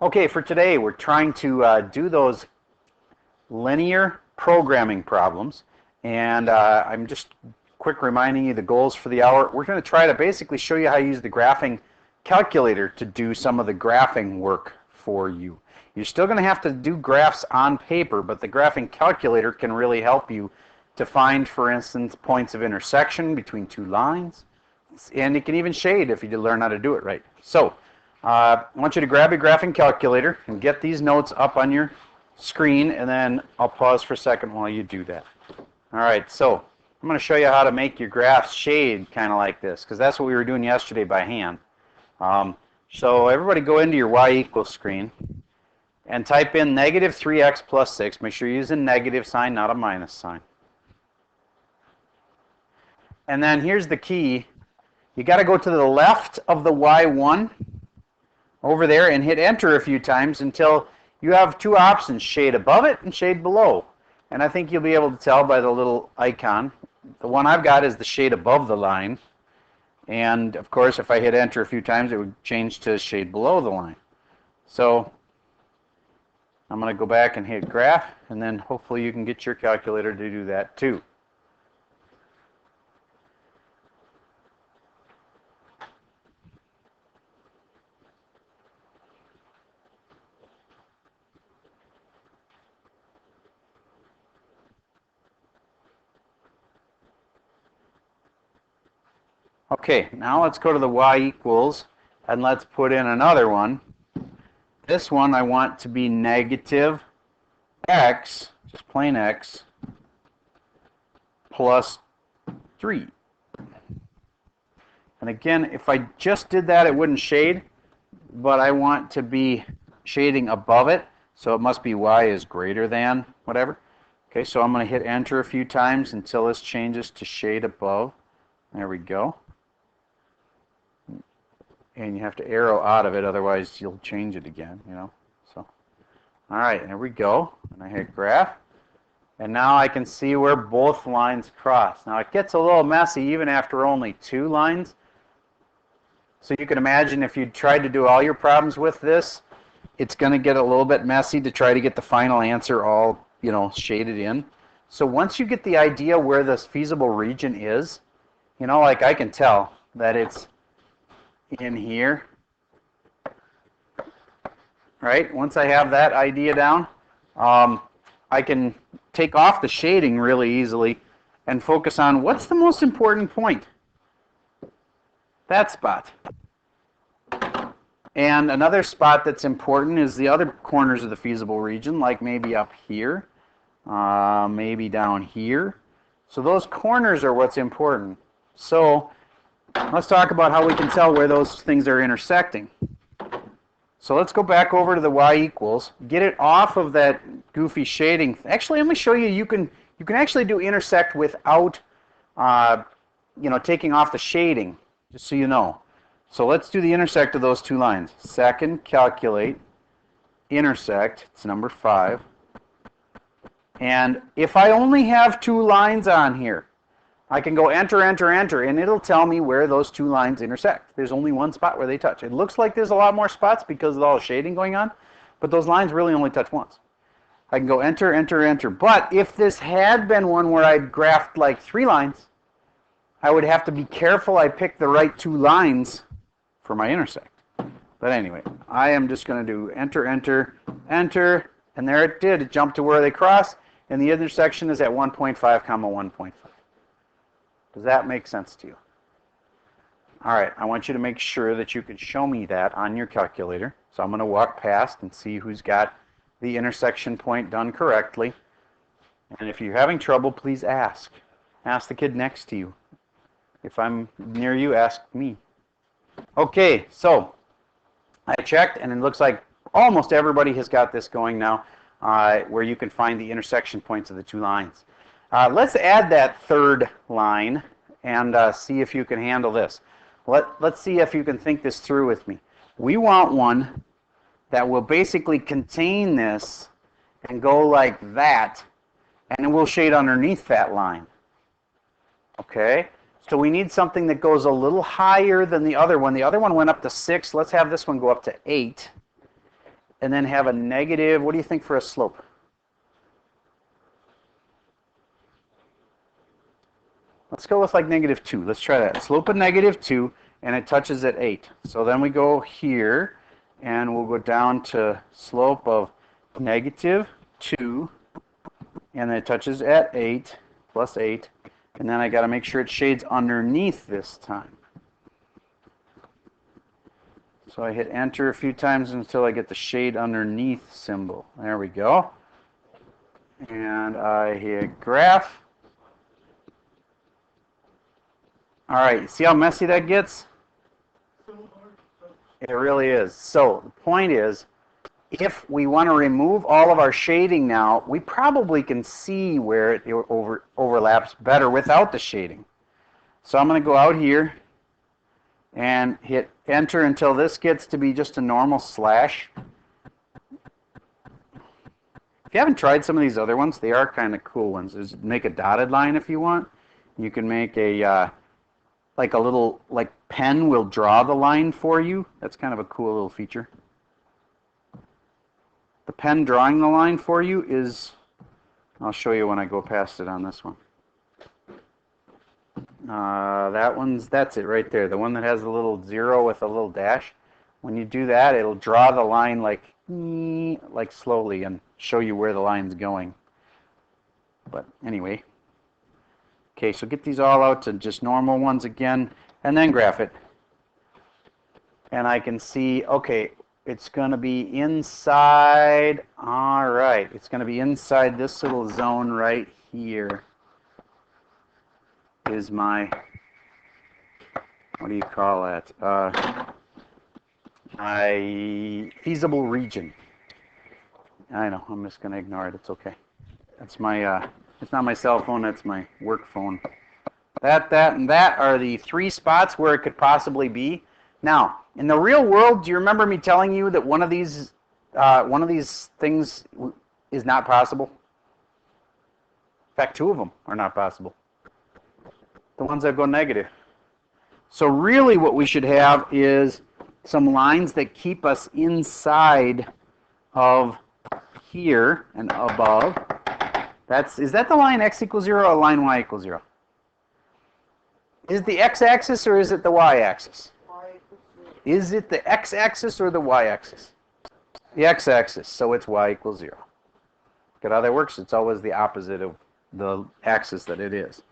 Okay, for today we're trying to do those linear programming problems, and I'm just quick reminding you the goals for the hour. We're going to try to basically show you how to use the graphing calculator to do some of the graphing work for you. You're still going to have to do graphs on paper, but the graphing calculator can really help you to find, for instance, points of intersection between two lines, and it can even shade if you learn how to do it right. So I want you to grab your graphing calculator and get these notes up on your screen, and then I'll pause for a second while you do that. All right, so I'm going to show you how to make your graphs shade kind of like this, because that's what we were doing yesterday by hand. So everybody go into your y equals screen and type in negative 3x plus 6. Make sure you're using negative sign, not a minus sign. And then here's the key. You got to go to the left of the y1 over there and hit enter a few times until you have two options, shade above it and shade below. And I think you'll be able to tell by the little icon. The one I've got is the shade above the line. And of course, if I hit enter a few times, it would change to shade below the line. So I'm going to go back and hit graph, and then hopefully you can get your calculator to do that too. Okay, now let's go to the y equals, and let's put in another one. This one I want to be negative x, just plain x, plus 3. And again, if I just did that, it wouldn't shade, but I want to be shading above it, so it must be y is greater than whatever. Okay, so I'm going to hit enter a few times until this changes to shade above. There we go. And you have to arrow out of it, otherwise you'll change it again, you know. So, all right, there we go. And I hit graph. And now I can see where both lines cross. Now it gets a little messy even after only 2 lines. So you can imagine if you tried to do all your problems with this, it's going to get a little bit messy to try to get the final answer all, you know, shaded in. So once you get the idea where this feasible region is, you know, like I can tell that it's in here, right? Once I have that idea down, I can take off the shading really easily and focus on what's the most important point. That spot. And another spot that's important is the other corners of the feasible region, like maybe up here, maybe down here. So those corners are what's important. So let's talk about how we can tell where those things are intersecting. So let's go back over to the y equals, get it off of that goofy shading. Actually, let me show you, you can actually do intersect without you know, taking off the shading, just so you know. So let's do the intersect of those two lines. Second, calculate, intersect, it's number 5. And if I only have 2 lines on here, I can go enter, enter, enter, and it'll tell me where those 2 lines intersect. There's only one spot where they touch. It looks like there's a lot more spots because of all the shading going on, but those lines really only touch once. I can go enter, enter, enter. But if this had been one where I'd graphed like 3 lines, I would have to be careful I pick the right 2 lines for my intersect. But anyway, I am just going to do enter, enter, enter, and there it did. It jumped to where they cross, and the intersection is at 1.5, comma 1.5. Does that make sense to you? All right, I want you to make sure that you can show me that on your calculator. So I'm going to walk past and see who's got the intersection point done correctly. And if you're having trouble, please ask. Ask the kid next to you. If I'm near you, ask me. Okay, so I checked, and it looks like almost everybody has got this going now, where you can find the intersection points of the 2 lines. Let's add that 3rd line and see if you can handle this. Let's see if you can think this through with me. We want one that will basically contain this and go like that, and it will shade underneath that line. Okay? So we need something that goes a little higher than the other one. The other one went up to 6. Let's have this one go up to 8. and then have a negative, what do you think for a slope? Let's go with like -2. Let's try that. Slope of -2, and it touches at 8. So then we go here, and we'll go down to slope of -2, and then it touches at 8, plus 8. And then I got to make sure it shades underneath this time. So I hit enter a few times until I get the shade underneath symbol. There we go. And I hit graph. All right, see how messy that gets? It really is. So the point is, if we want to remove all of our shading now, we probably can see where it overlaps better without the shading. So I'm going to go out here and hit enter until this gets to be just a normal slash. If you haven't tried some of these other ones, they are kind of cool ones. Is make a dotted line if you want. You can make a like a little pen will draw the line for you. That's kind of a cool little feature. The pen drawing the line for you is, I'll show you when I go past it on this one. That's it right there. The one that has a little 0 with a little dash. When you do that, it'll draw the line like slowly and show you where the line's going. But anyway. Okay, so get these all out to just normal ones again, and then graph it. And I can see, okay, it's going to be inside, all right, it's going to be inside this little zone right here is my, what do you call that? My feasible region. I know, I'm just going to ignore it, it's okay. That's my, it's not my cell phone, that's my work phone. That, and that are the 3 spots where it could possibly be. Now, in the real world, do you remember me telling you that one of these things is not possible? In fact, 2 of them are not possible. The ones that go negative. So really what we should have is some lines that keep us inside of here and above. Is that the line x equals 0 or line y equals 0? Is it the x-axis or is it the y-axis? Is it the x-axis or the y-axis? The x-axis, so it's y equals 0. Look at how that works. It's always the opposite of the axis that it is.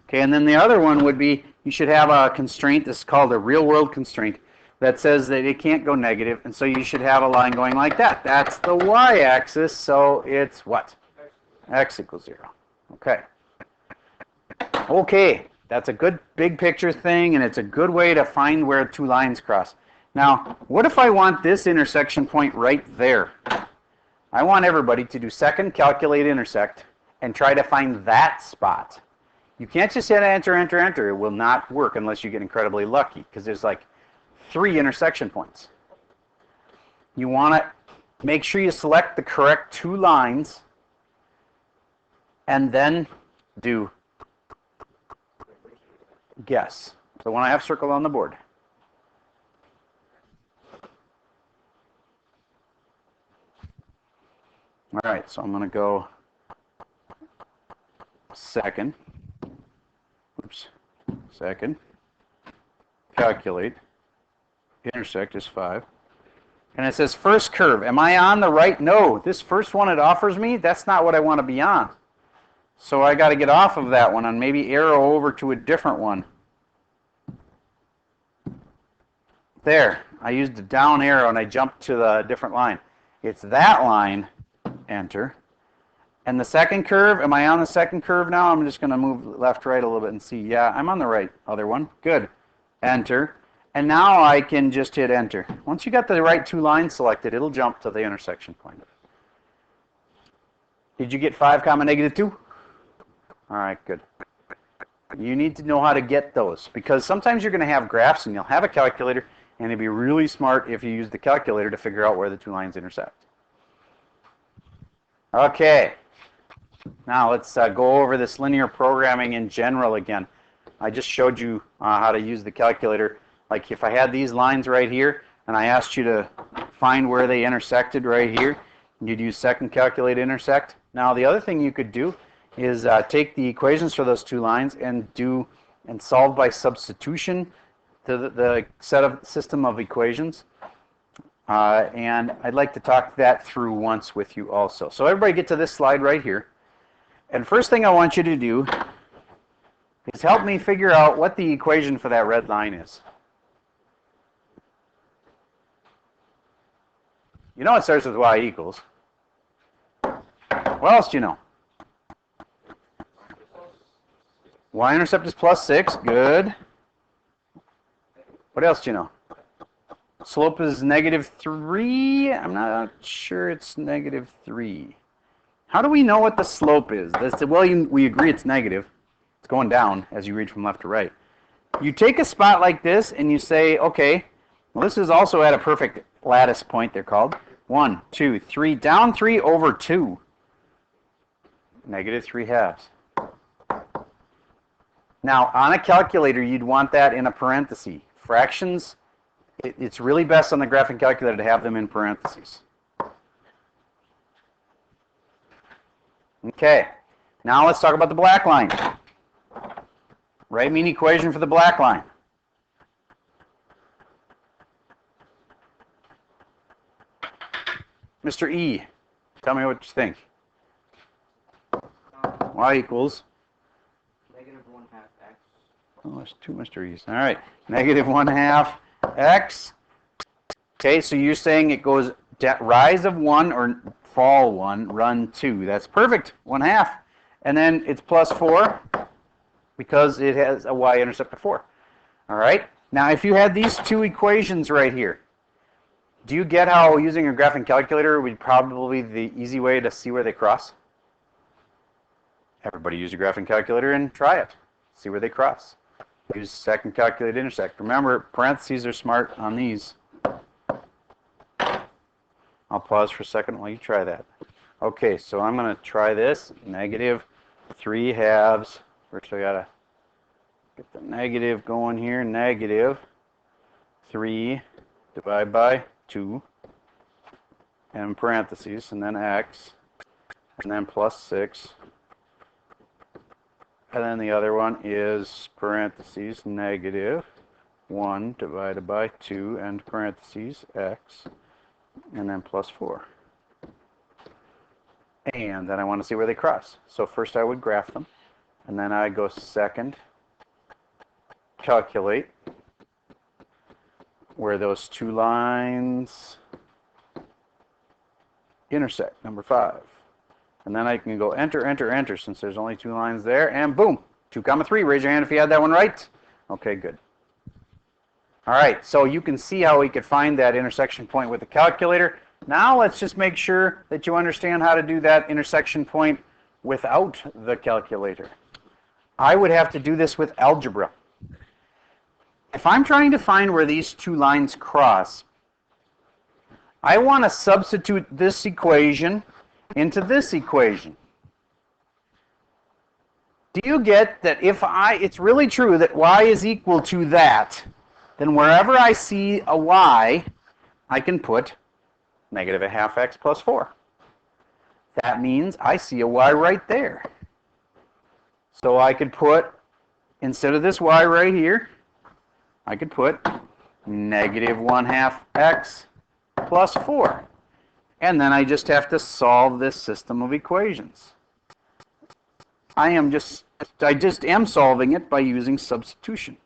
Okay, and then the other one would be you should have a constraint that's called a real-world constraint that says that it can't go negative, and so you should have a line going like that. That's the y-axis, so it's what? X equals 0. Okay. Okay, that's a good big picture thing, and it's a good way to find where 2 lines cross. Now, what if I want this intersection point right there? I want everybody to do second, calculate, intersect, and try to find that spot. You can't just hit enter, enter, enter. It will not work unless you get incredibly lucky, because there's like 3 intersection points. You want to make sure you select the correct 2 lines, and then do guess. The one I have circled on the board. All right, so I'm going to go second. Oops. Second. Calculate. Intersect is 5. And it says first curve. Am I on the right? No. This first one it offers me, that's not what I want to be on. So I got to get off of that one and maybe arrow over to a different one. There. I used a down arrow and I jumped to the different line. It's that line. Enter. And the second curve, am I on the second curve now? I'm just going to move left, right a little bit and see. Yeah, I'm on the right other one. Good. Enter. And now I can just hit enter. Once you got the right 2 lines selected, it'll jump to the intersection point. Did you get 5, -2? All right, good. You need to know how to get those, because sometimes you're going to have graphs and you'll have a calculator, and it'd be really smart if you use the calculator to figure out where the 2 lines intersect. Okay. Now let's go over this linear programming in general again. I just showed you how to use the calculator. Like if I had these lines right here and I asked you to find where they intersected right here. You'd use second calculate intersect. Now the other thing you could do is take the equations for those two lines and solve by substitution the system of equations. And I'd like to talk that through once with you also. So everybody get to this slide right here. And first thing I want you to do is help me figure out what the equation for that red line is. You know it starts with y equals. What else do you know? Y-intercept is plus 6. Good. What else do you know? Slope is -3. I'm not sure it's -3. How do we know what the slope is? Well, we agree it's negative. It's going down as you read from left to right. You take a spot like this and you say, okay, well, this is also at a perfect lattice point, they're called. 1, 2, 3, down 3 over 2. -3/2. Now, on a calculator, you'd want that in a parenthesis. Fractions, it's really best on the graphing calculator to have them in parentheses. Okay, now let's talk about the black line. Write me an equation for the black line. Mr. E, tell me what you think. Y equals? -1/2 x. Oh, there's two Mr. E's. All right, -1/2 x. Okay, so you're saying it goes rise of 1 or fall 1, run 2. That's perfect, 1/2. And then it's plus 4 because it has a y-intercept of 4. All right, now if you had these two equations right here, do you get how using a graphing calculator would probably be the easy way to see where they cross? Everybody use your graphing calculator and try it. See where they cross. Use second calculate intersect. Remember, parentheses are smart on these. I'll pause for a second while you try that. Okay, so I'm going to try this. -3/2. First I got to get the negative going here. -3 divided by 2. And parentheses, and then x. And then plus 6. And then the other one is parentheses -1 divided by 2 and parentheses x, and then plus 4. And then I want to see where they cross. So first I would graph them, and then I go second, calculate where those two lines intersect, number 5. And then I can go enter, enter, enter, since there's only two lines there, and boom, 2, 3. Raise your hand if you had that one right. Okay, good. All right, so you can see how we could find that intersection point with the calculator. Now let's just make sure that you understand how to do that intersection point without the calculator. I would have to do this with algebra. If I'm trying to find where these two lines cross, I want to substitute this equation into this equation. Do you get that if it's really true that y is equal to that, then wherever I see a y, I can put -1/2 x plus 4. That means I see a y right there. So I could put, instead of this y right here, I could put -1/2 x plus 4. And then I just have to solve this system of equations. I just am solving it by using substitution.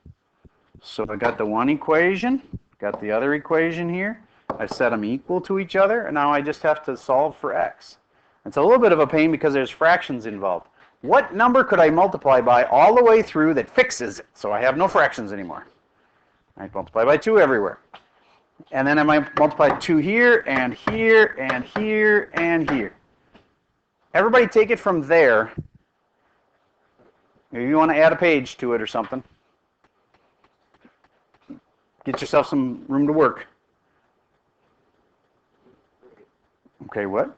So I got the one equation, got the other equation here. I set them equal to each other, and now I just have to solve for x. It's a little bit of a pain because there's fractions involved. What number could I multiply by all the way through that fixes it so I have no fractions anymore? I multiply by 2 everywhere. And then I might multiply 2 here, and here, and here, and here. Everybody take it from there. Maybe you want to add a page to it or something. Get yourself some room to work. Okay, what?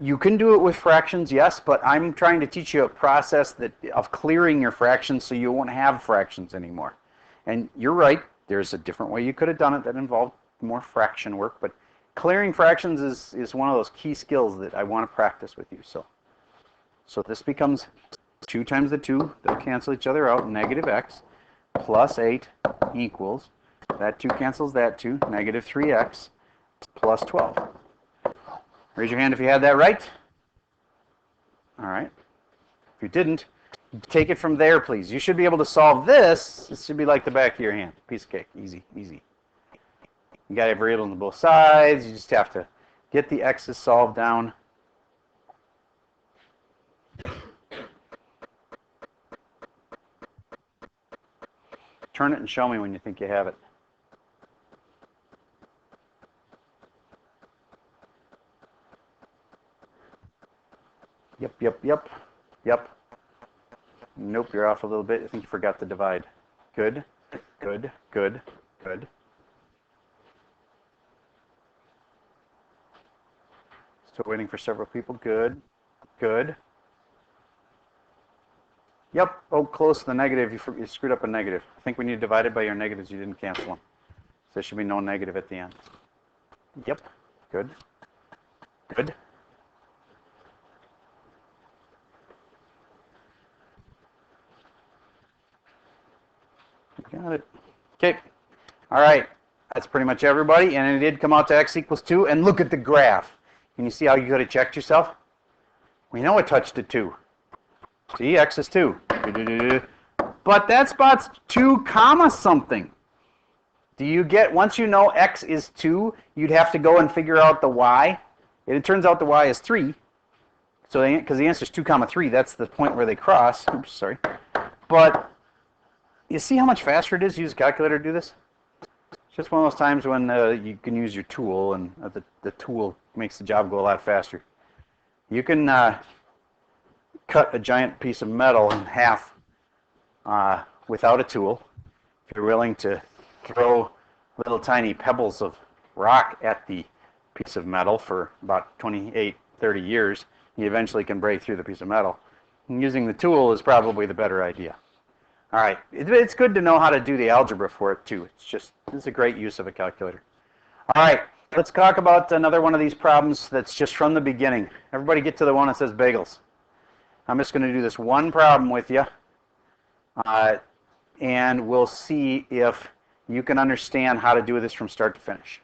You can do it with fractions, yes, but I'm trying to teach you a process of clearing your fractions so you won't have fractions anymore. And you're right, there's a different way you could have done it that involved more fraction work, but clearing fractions is one of those key skills that I want to practice with you. So this becomes 2 times the 2, they'll cancel each other out, negative x plus 8 equals, that 2 cancels that 2, negative 3x plus 12. Raise your hand if you had that right. All right. If you didn't, take it from there, please. You should be able to solve this. This should be like the back of your hand. Piece of cake. Easy, easy. You got every variable on both sides. You just have to get the x's solved down. Turn it and show me when you think you have it. Yep. Nope, you're off a little bit. I think you forgot to divide. Good. Still waiting for several people. Good. Yep. Oh, close to the negative. You screwed up a negative. I think when you divided by your negatives, you didn't cancel them. So there should be no negative at the end. Yep. Good. Got it. Okay. All right. That's pretty much everybody. And it did come out to x equals 2. And look at the graph. Can you see how you could have checked yourself? We know it touched a 2. See, x is 2. But that spot's 2 comma something. Do you get, once you know x is 2, you'd have to go and figure out the y. It turns out the y is 3. So, because the answer is 2 comma 3, that's the point where they cross. Oops, sorry. But you see how much faster it is to use a calculator to do this? It's just one of those times when you can use your tool, and the tool makes the job go a lot faster. You can cut a giant piece of metal in half without a tool. If you're willing to throw little tiny pebbles of rock at the piece of metal for about 28, 30 years, you eventually can break through the piece of metal. And using the tool is probably the better idea. All right, it's good to know how to do the algebra for it too. It's a great use of a calculator. All right, let's talk about another one of these problems that's just from the beginning. Everybody get to the one that says bagels. I'm just going to do this one problem with you, and we'll see if you can understand how to do this from start to finish.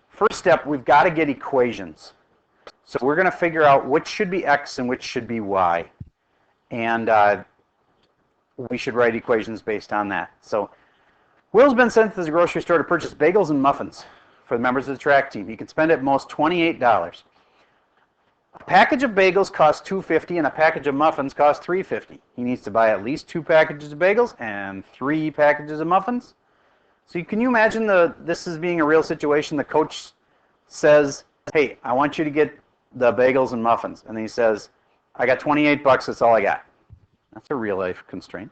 First step, we've got to get equations. So we're going to figure out which should be x and which should be y. And we should write equations based on that. So Will's been sent to the grocery store to purchase bagels and muffins for the members of the track team. He can spend at most $28. A package of bagels costs $2.50 and a package of muffins costs $3.50. He needs to buy at least 2 packages of bagels and 3 packages of muffins. So can you imagine this is being a real situation? The coach says, hey, I want you to get the bagels and muffins. And then he says, I got $28, that's all I got. That's a real life constraint.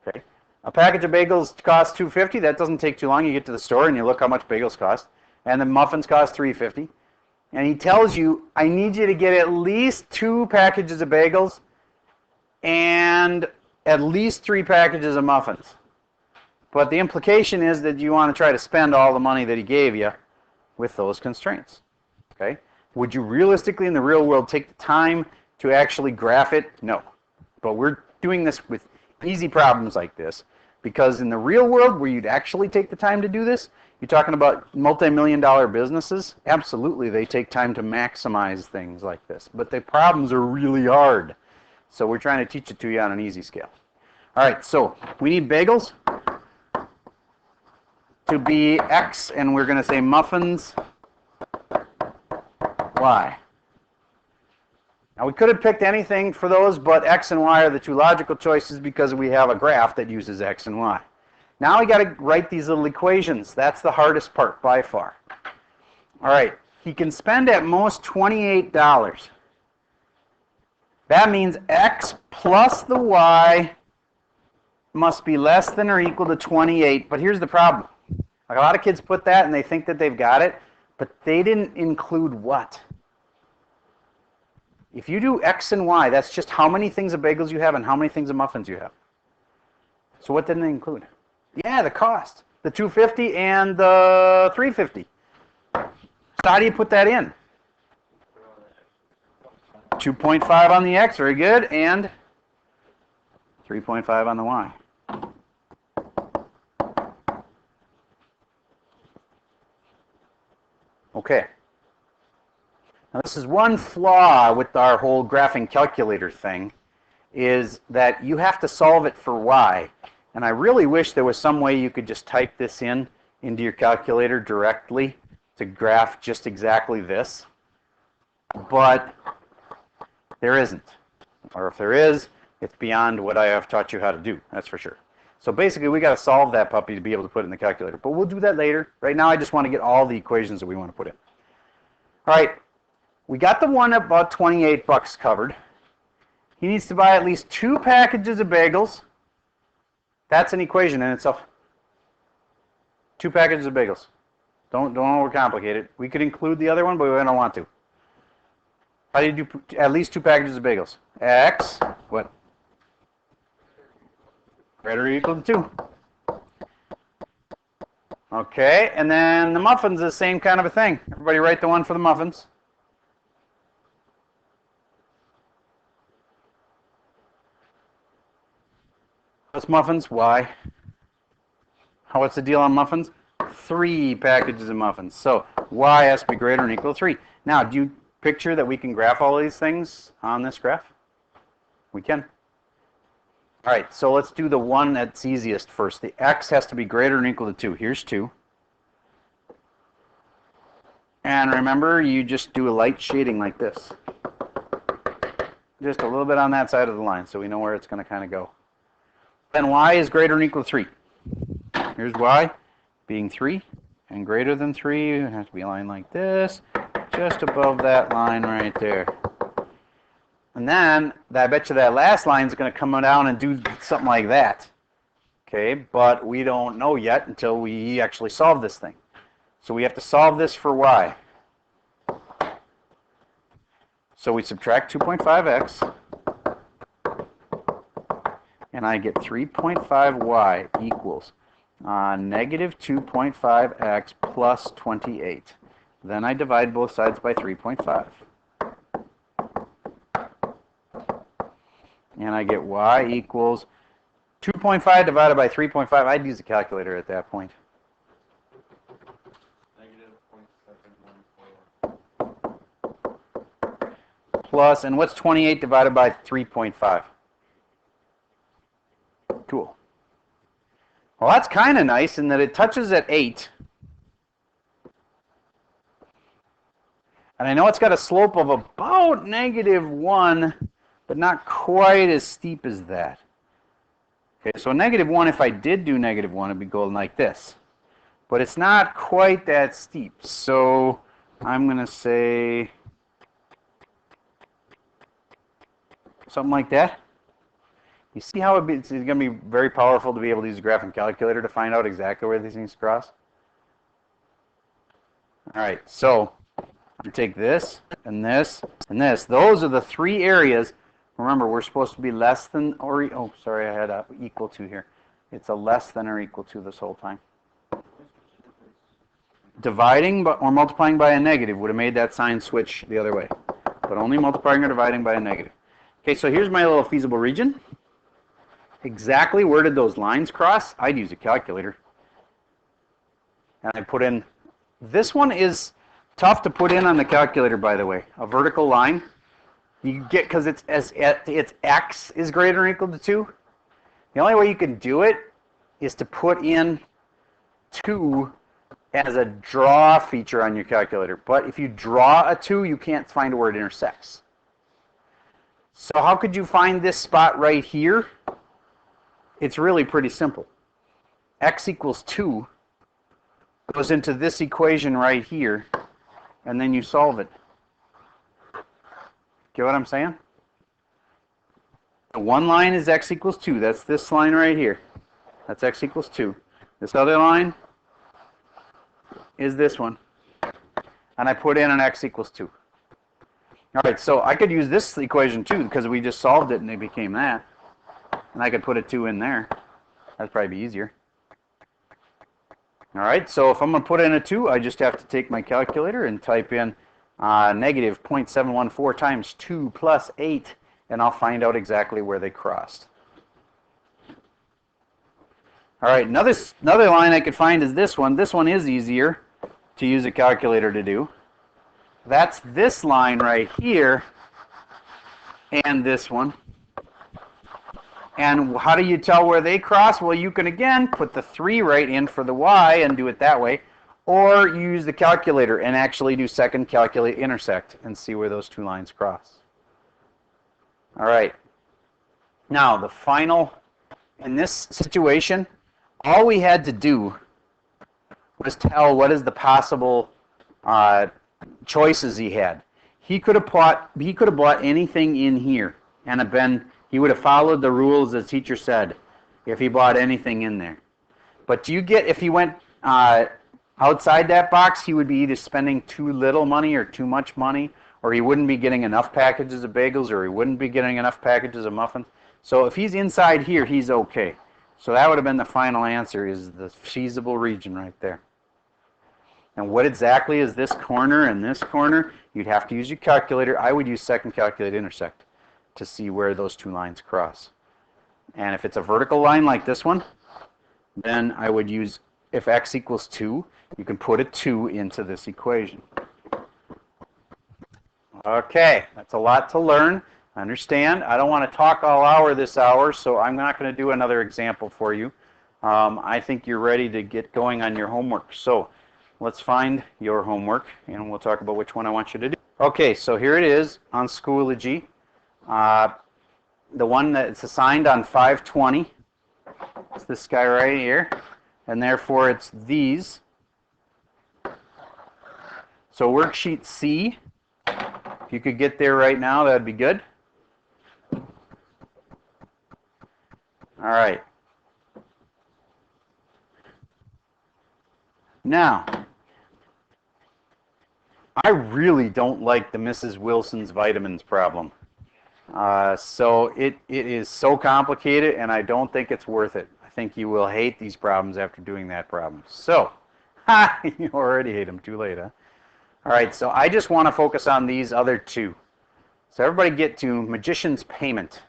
Okay. A package of bagels costs $2.50. That doesn't take too long. You get to the store and you look how much bagels cost. And the muffins cost $3.50. And he tells you, I need you to get at least 2 packages of bagels and at least 3 packages of muffins. But the implication is that you want to try to spend all the money that he gave you with those constraints. Okay? Would you realistically in the real world take the time to actually graph it? No. But we're doing this with easy problems like this because in the real world where you'd actually take the time to do this, you're talking about multi-million-dollar businesses. Absolutely, they take time to maximize things like this. But the problems are really hard. So we're trying to teach it to you on an easy scale. All right, so we need bagels to be X, and we're going to say muffins Y. Now we could have picked anything for those, but X and Y are the 2 logical choices because we have a graph that uses X and Y. Now we got to write these little equations. That's the hardest part by far. All right, he can spend at most $28. That means X plus the Y must be less than or equal to 28. But here's the problem. Like a lot of kids put that and they think that they've got it, but they didn't include what? If you do X and Y, that's just how many things of bagels you have and how many things of muffins you have. So what didn't they include? Yeah, the cost. The $2.50 and the $3.50. So how do you put that in? 2.5 on the X, very good, and 3.5 on the Y. Okay. Now this is one flaw with our whole graphing calculator thing, is that you have to solve it for Y. And I really wish there was some way you could just type this into your calculator directly to graph just exactly this. But there isn't. Or if there is, it's beyond what I have taught you how to do, that's for sure. So basically we got to solve that puppy to be able to put it in the calculator. But we'll do that later. Right now I just want to get all the equations that we want to put in. All right, we got the one at about 28 bucks covered. He needs to buy at least 2 packages of bagels. That's an equation in itself. 2 packages of bagels. Don't overcomplicate it. We could include the other one, but we don't want to. How do you do at least 2 packages of bagels? X, what? Greater or equal to 2. Okay, and then the muffins, the same kind of a thing. Everybody write the one for the muffins. What's muffins? Y. What's the deal on muffins? 3 packages of muffins. So Y has to be greater than or equal to 3. Now, do you picture that we can graph all these things on this graph? We can. All right, so let's do the one that's easiest first. The X has to be greater than or equal to 2. Here's 2. And remember, you just do a light shading like this. Just a little bit on that side of the line so we know where it's going to kind of go. Then Y is greater than or equal to 3. Here's Y being 3 and greater than 3. It has to be a line like this, just above that line right there. And then I bet you that last line is going to come down and do something like that. Okay, but we don't know yet until we actually solve this thing. So we have to solve this for Y. So we subtract 2.5x, and I get 3.5y equals negative 2.5x plus 28. Then I divide both sides by 3.5. And I get y equals 2.5 divided by 3.5. I'd use a calculator at that point. Plus, and what's 28 divided by 3.5? Cool. Well, that's kind of nice in that it touches at 8. And I know it's got a slope of about -1, but not quite as steep as that. Okay, so -1, if I did do -1, it'd be going like this. But it's not quite that steep. So I'm going to say something like that. You see how it's going to be very powerful to be able to use a graphing calculator to find out exactly where these things cross? All right, so you take this and this and this. Those are the 3 areas. Remember, we're supposed to be less than or, oh, sorry, I had a equal to here. It's a less than or equal to this whole time. Dividing or multiplying by a negative would have made that sign switch the other way. But only multiplying or dividing by a negative. Okay, so here's my little feasible region. Exactly where did those lines cross? I'd use a calculator. And I put in, this one is tough to put in on the calculator, by the way. A vertical line. You get, because it's x is greater than or equal to 2. The only way you can do it is to put in 2 as a draw feature on your calculator. But if you draw a 2, you can't find where it intersects. So how could you find this spot right here? It's really pretty simple. X equals 2 goes into this equation right here, and then you solve it. Get what I'm saying? The one line is x equals 2. That's this line right here. That's x equals 2. This other line is this one. And I put in an x equals 2. All All right, so I could use this equation too because we just solved it and it became that. And I could put a 2 in there. That'd probably be easier. All right, so if I'm going to put in a 2, I just have to take my calculator and type in negative 0.714 times 2 plus 8, and I'll find out exactly where they crossed. All right, another line I could find is this one. This one is easier to use a calculator to do. That's this line right here and this one. And how do you tell where they cross? Well, you can, again, put the 3 right in for the y and do it that way. Or use the calculator and actually do second calculate intersect and see where those 2 lines cross. All right. Now, the final, in this situation, all we had to do was tell what is the possible choices he had. He could have bought anything in here and have been, he would have followed the rules the teacher said if he bought anything in there. But do you get, if he went outside that box, he would be either spending too little money or too much money, or he wouldn't be getting enough packages of bagels, or he wouldn't be getting enough packages of muffins. So if he's inside here, he's okay. So that would have been the final answer, is the feasible region right there. And what exactly is this corner and this corner? You'd have to use your calculator. I would use second calculate intersect to see where those 2 lines cross. And if it's a vertical line like this one, then I would use, if x equals 2, you can put a 2 into this equation. Okay, that's a lot to learn. Understand, I don't want to talk all hour this hour, so I'm not going to do another example for you. I think you're ready to get going on your homework. So let's find your homework, and we'll talk about which one I want you to do. Okay, so here it is on Schoology. The one that's assigned on 5/20. It's this guy right here, and therefore it's these. So worksheet C, if you could get there right now, that'd be good. All right. Now, I really don't like the Mrs. Wilson's vitamins problem. So it is so complicated, and I don't think it's worth it. I think you will hate these problems after doing that problem. So, you already hate them. Too late, huh? All right, so I just want to focus on these other 2. So everybody get to Magician's Payment.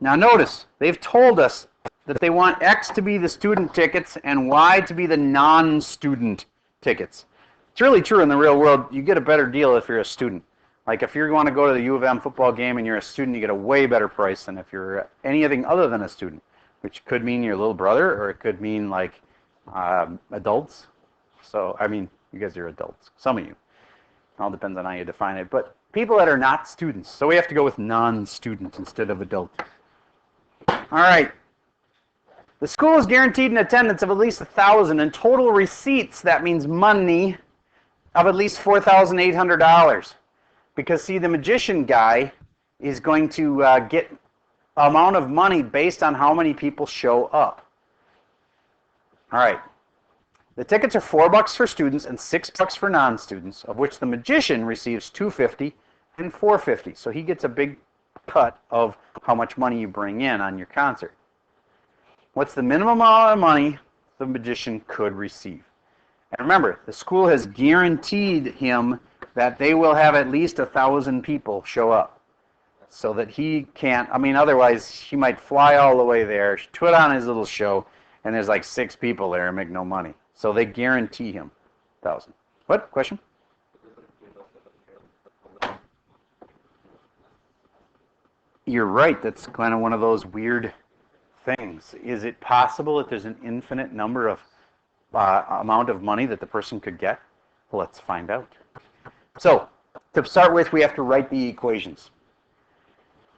Now notice, they've told us that they want X to be the student tickets and Y to be the non-student tickets. It's really true in the real world. You get a better deal if you're a student. Like if you want to go to the U of M football game and you're a student, you get a way better price than if you're anything other than a student, which could mean your little brother, or it could mean like adults. So, I mean, you guys are adults. Some of you. It all depends on how you define it. But people that are not students. So we have to go with non-student instead of adult. All right. The school is guaranteed an attendance of at least 1,000 and total receipts, that means money, of at least $4,800. Because, see, the magician guy is going to get amount of money based on how many people show up. All right. The tickets are $4 for students and $6 for non-students, of which the magician receives $250 and $450. So he gets a big cut of how much money you bring in on your concert. What's the minimum amount of money the magician could receive? And remember, the school has guaranteed him that they will have at least 1,000 people show up. So that he can't, I mean, otherwise he might fly all the way there, put on his little show, and there's like 6 people there and make no money. So they guarantee him 1,000. What? Question? You're right. That's kind of one of those weird things. Is it possible that there's an infinite number of amount of money that the person could get? Well, let's find out. So, to start with, we have to write the equations.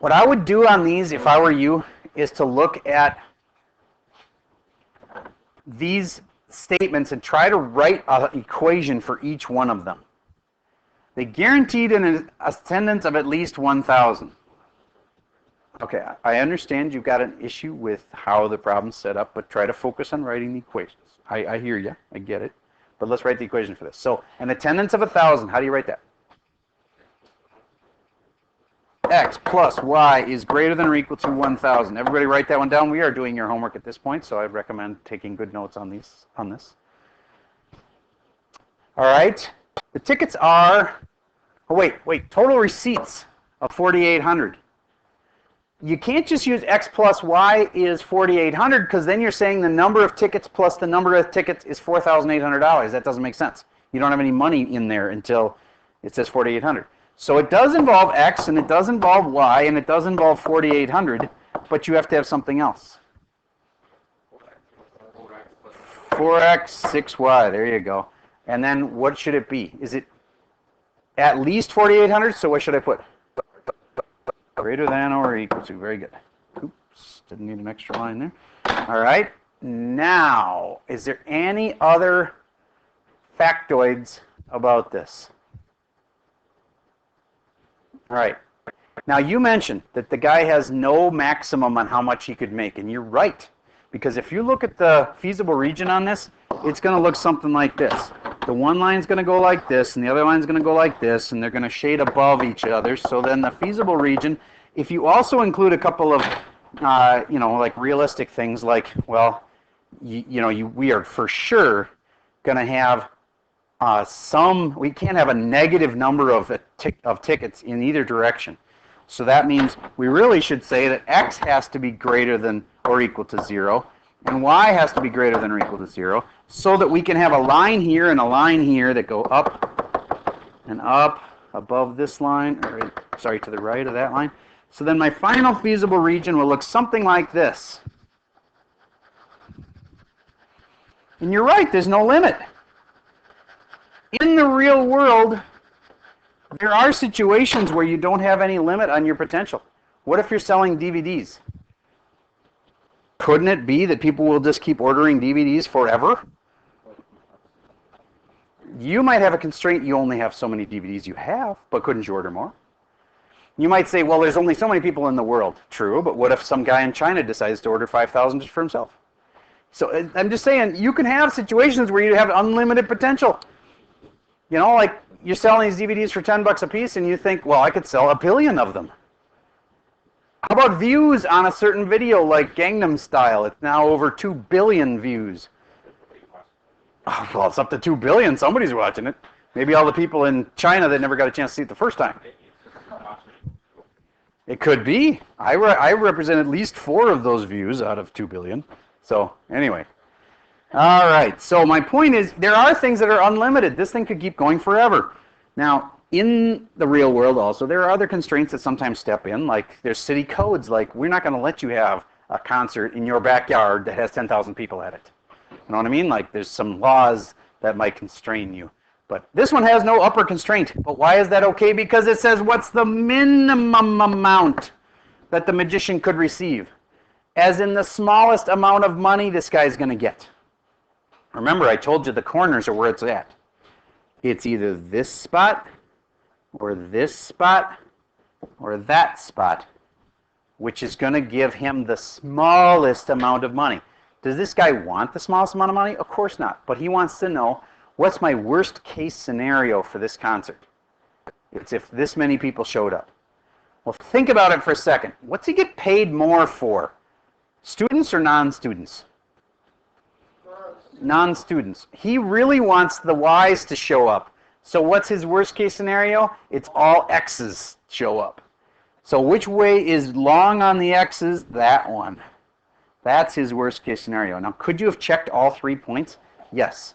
What I would do on these, if I were you, is to look at these statements and try to write an equation for each one of them. They guaranteed an attendance of at least 1,000. Okay, I understand you've got an issue with how the problem's set up, but try to focus on writing the equations. I hear you. I get it. but let's write the equation for this. So an attendance of 1,000, how do you write that? X plus y is greater than or equal to 1,000. Everybody write that one down. We are doing your homework at this point, so I'd recommend taking good notes on this. All right. The tickets are, oh wait, total receipts of 4,800. You can't just use X plus Y is 4,800 because then you're saying the number of tickets plus the number of tickets is $4,800. That doesn't make sense. You don't have any money in there until it says 4,800. So it does involve X and it does involve Y and it does involve 4,800, but you have to have something else. 4X, 6Y, there you go. And then what should it be? Is it at least 4,800? So what should I put? Greater than or equal to. Very good. Oops, didn't need an extra line there. All right. Now, is there any other factoids about this? All right. Now, you mentioned that the guy has no maximum on how much he could make, and you're right. Because if you look at the feasible region on this, it's going to look something like this. The one line's going to go like this, and the other line's going to go like this, and they're going to shade above each other. So then the feasible region, if you also include a couple of, like realistic things like, well, we are for sure going to have we can't have a negative number of tickets in either direction. So that means we really should say that X has to be greater than or equal to 0, and Y has to be greater than or equal to 0, so that we can have a line here and a line here that go up and up above this line, or sorry, to the right of that line. So then my final feasible region will look something like this. And you're right, there's no limit. In the real world, there are situations where you don't have any limit on your potential. What if you're selling DVDs? Couldn't it be that people will just keep ordering DVDs forever? You might have a constraint, you only have so many DVDs you have, but couldn't you order more? You might say, well, there's only so many people in the world. True, but what if some guy in China decides to order 5,000 just for himself? So I'm just saying, you can have situations where you have unlimited potential. You know, like you're selling these DVDs for $10 a piece and you think, well, I could sell 1 billion of them. How about views on a certain video like Gangnam Style? It's now over 2 billion views. Oh, well, it's up to 2 billion. Somebody's watching it. Maybe all the people in China that never got a chance to see it the first time. It could be. I represent at least 4 of those views out of 2 billion. So anyway. All right. So my point is there are things that are unlimited. This thing could keep going forever. Now, in the real world also, there are other constraints that sometimes step in. Like there's city codes. Like we're not going to let you have a concert in your backyard that has 10,000 people at it. You know what I mean? Like there's some laws that might constrain you. But this one has no upper constraint. But why is that okay? Because it says what's the minimum amount that the magician could receive. As in the smallest amount of money this guy's going to get. Remember, I told you the corners are where it's at. It's either this spot, or this spot, or that spot, which is going to give him the smallest amount of money. Does this guy want the smallest amount of money? Of course not. But he wants to know, what's my worst case scenario for this concert? It's if this many people showed up. Well, think about it for a second. What's he get paid more for? Students or non-students? Non-students. He really wants the Y's to show up. So what's his worst case scenario? It's all X's show up. So which way is long on the X's? That one. That's his worst case scenario. Now, could you have checked all 3 points? Yes.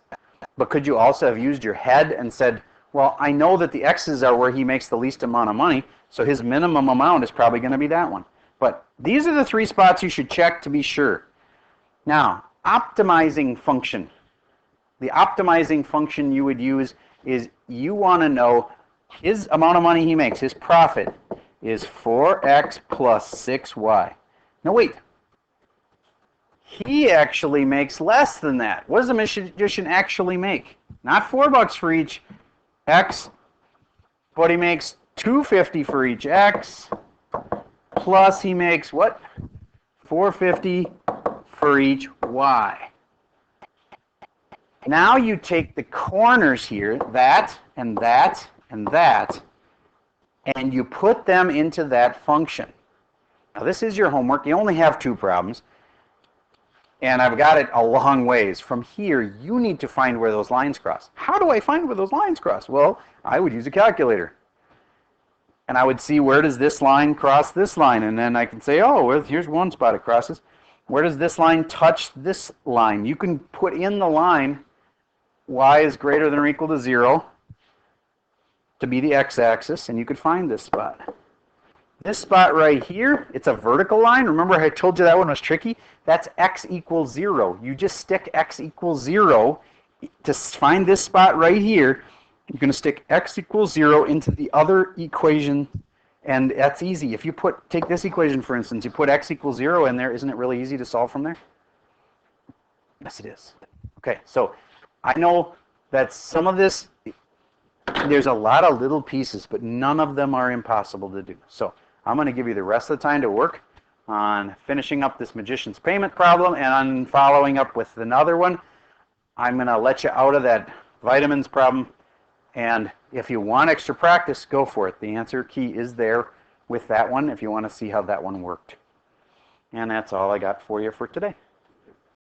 But could you also have used your head and said, well, I know that the X's are where he makes the least amount of money, so his minimum amount is probably going to be that one. But these are the 3 spots you should check to be sure. Now, optimizing function. The optimizing function you would use is you want to know his amount of money he makes, his profit, is 4x plus 6y. No, wait. He actually makes less than that. What does the magician actually make? Not $4 for each x, but he makes $2.50 for each x, plus he makes what? $4.50 for each y. Now you take the corners here, that and that and that, and you put them into that function. Now this is your homework. You only have 2 problems. And I've got it a long ways. From here, you need to find where those lines cross. How do I find where those lines cross? Well, I would use a calculator. And I would see where does this line cross this line. And then I can say, oh, well, here's one spot it crosses. Where does this line touch this line? You can put in the line y is greater than or equal to 0 to be the x-axis, and you could find this spot. This spot right here, it's a vertical line. Remember I told you that one was tricky? That's x equals 0. You just stick x equals 0 to find this spot right here. You're going to stick x equals 0 into the other equation, and that's easy. If you take this equation, for instance, you put x equals 0 in there, isn't it really easy to solve from there? Yes, it is. Okay, so I know that some of this, there's a lot of little pieces, but none of them are impossible to do. So I'm going to give you the rest of the time to work on finishing up this magician's payment problem and on following up with another one. I'm going to let you out of that vitamins problem, and if you want extra practice, go for it. The answer key is there with that one if you want to see how that one worked. And that's all I got for you for today.